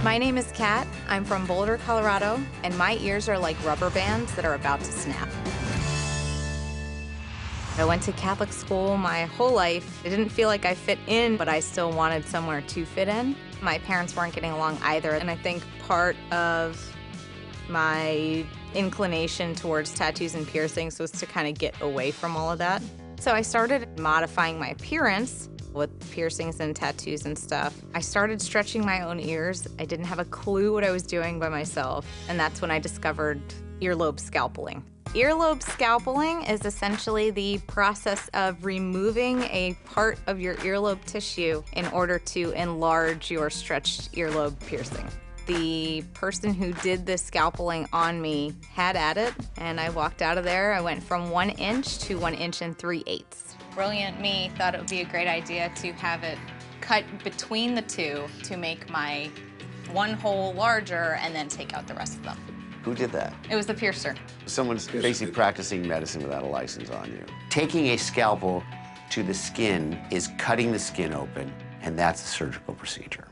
My name is Kat. I'm from Boulder, Colorado, and my ears are like rubber bands that are about to snap. I went to Catholic school my whole life. I didn't feel like I fit in, but I still wanted somewhere to fit in. My parents weren't getting along either, and I think part of my inclination towards tattoos and piercings was to kind of get away from all of that. So I started modifying my appearance with piercings and tattoos and stuff. I started stretching my own ears. I didn't have a clue what I was doing by myself, and that's when I discovered earlobe scalpeling. Earlobe scalpeling is essentially the process of removing a part of your earlobe tissue in order to enlarge your stretched earlobe piercing. The person who did this scalpeling on me had at it, and I walked out of there. I went from 1 inch to 1 inch and 3/8. Brilliant me thought it would be a great idea to have it cut between the two to make my one hole larger and then take out the rest of them. Who did that? It was the piercer. Someone's basically practicing medicine without a license on you. Taking a scalpel to the skin is cutting the skin open, and that's a surgical procedure.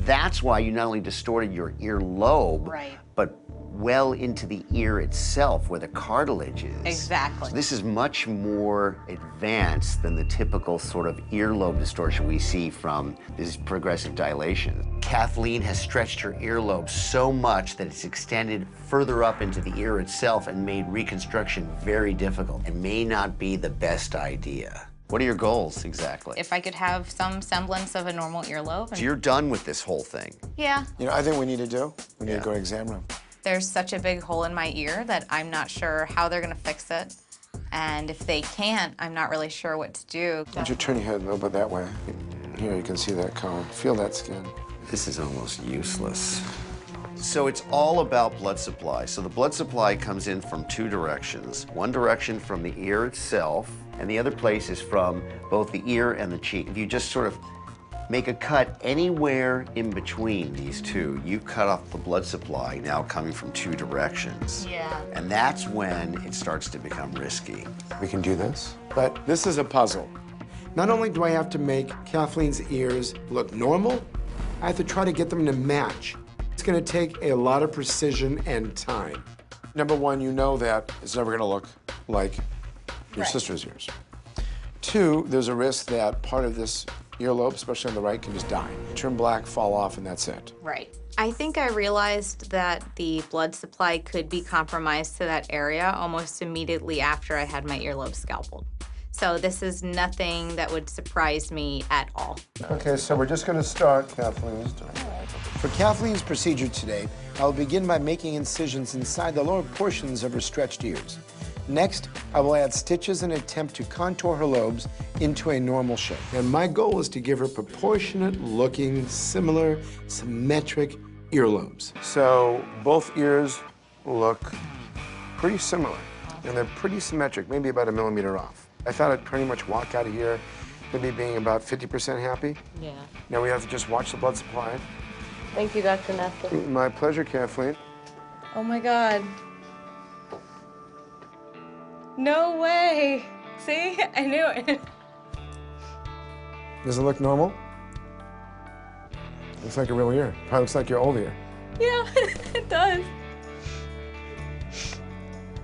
That's why you not only distorted your earlobe, right, but well into the ear itself where the cartilage is. Exactly. So this is much more advanced than the typical sort of earlobe distortion we see from this progressive dilation. Kathleen has stretched her earlobe so much that it's extended further up into the ear itself and made reconstruction very difficult. It may not be the best idea. What are your goals exactly? If I could have some semblance of a normal earlobe. So you're done with this whole thing? Yeah. You know, I think we need to do, we need to go to exam room. There's such a big hole in my ear that I'm not sure how they're gonna fix it. And if they can't, I'm not really sure what to do. Why don't you turn your head a little bit that way? Here, you can see that cone. Feel that skin. This is almost useless. So it's all about blood supply. So the blood supply comes in from 2 directions. One direction from the ear itself, and the other place is from both the ear and the cheek. If you just sort of make a cut anywhere in between these two, you cut off the blood supply now coming from 2 directions. Yeah. And that's when it starts to become risky. We can do this, but this is a puzzle. Not only do I have to make Kathleen's ears look normal, I have to try to get them to match. It's gonna take a lot of precision and time. Number one, you know that it's never gonna look like your sister's ears. 2, there's a risk that part of this earlobe, especially on the right, can just die. Turn black, fall off, and that's it. Right. I think I realized that the blood supply could be compromised to that area almost immediately after I had my earlobe scalpeled. So this is nothing that would surprise me at all. Okay, so we're just gonna start, Kathleen. For Kathleen's procedure today, I'll begin by making incisions inside the lower portions of her stretched ears. Next, I will add stitches and attempt to contour her lobes into a normal shape. And my goal is to give her proportionate looking, similar, symmetric earlobes. So both ears look pretty similar, and they're pretty symmetric, maybe about 1 millimeter off. I thought I'd pretty much walk out of here maybe being about 50% happy. Yeah. Now we have to just watch the blood supply. Thank you, Dr. Nassif. My pleasure, Kathleen. Oh my God. No way. See, I knew it. Does it look normal? Looks like a real ear. Probably looks like your old ear. Yeah, it does.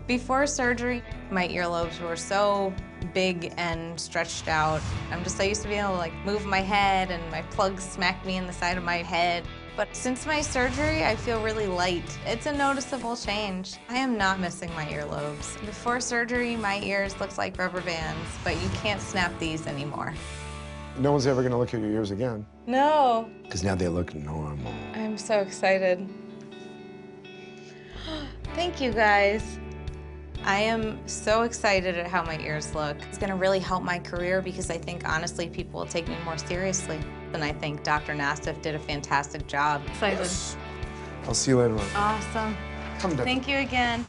Before surgery, my earlobes were so big and stretched out. I used to be able to like move my head and my plugs smacked me in the side of my head. But since my surgery, I feel really light. It's a noticeable change. I am not missing my earlobes. Before surgery, my ears looked like rubber bands, but you can't snap these anymore. No one's ever gonna look at your ears again. No. Because now they look normal. I'm so excited. Thank you, guys. I am so excited at how my ears look. It's gonna really help my career because I think, honestly, people will take me more seriously. And I think Dr. Nassif did a fantastic job. Excited. Yes. I'll see you later on. Awesome. Come down. Thank you again.